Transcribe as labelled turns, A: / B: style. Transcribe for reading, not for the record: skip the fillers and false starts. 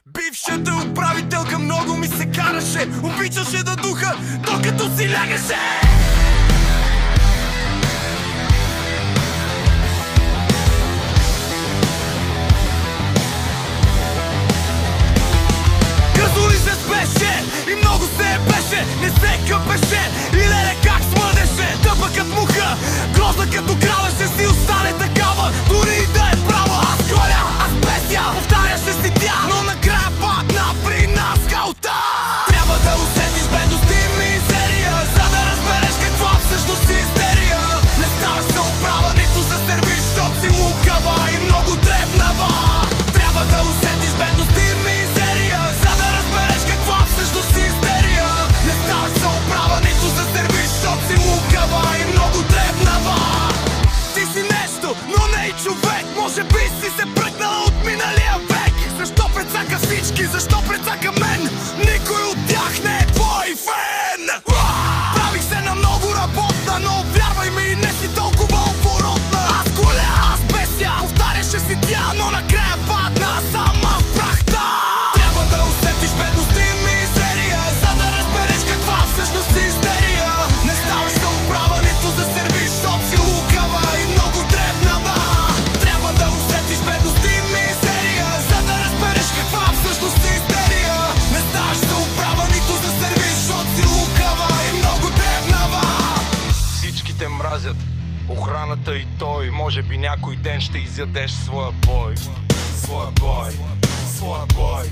A: Бившата управителка много ми се караше, обичаше да духа, докато си лягаше. Газули се спеше и много се ебеше, не се къпеше и леле как смърдеше. Тъпа като муха, грозна като крава, ще си остане такава, дори и да е права. Аз голя, аз беся, повтаряше си тя, но накрая падна при нас халта. Трябва да усетиш бедност и мизерия, за да разбереш какво всъщност си истерия. Не ставаш за управа, нито за сервис, защото си лукава и много дребнава. Трябва да усетиш бедност и мизерия, за да разбереш какво всъщност си истерия. Не ставаш за управа, нито за сервис, защото си лукава и много дребнава. Ти си нещо, но не и човек. Може би си се пръкнала от миналия век. Защо прецака всички, защо прецака мен? Никой от тях не е твой фен. Правих се на много работна, но вярвай ми, не си толкова оборотна. Аз голя, аз беся, повтаряше си тя, но накрая падна сама в прахта. Трябва да усетиш бедност и мизерия, за да разбереш каква всъщност си истерия. Не ставаш за управа, нито за сервис, защото си лукава и много дребнава. Трябва да усетиш бедност и мизерия, за да разбереш каква всъщност си истерия. Не ставаш за управа, нито за сервис, защото си лукава и много дребнава.
B: Всички те мразят, охраната и той. Може би някой ден ще изядеш своя бой. Своя бой, своя бой.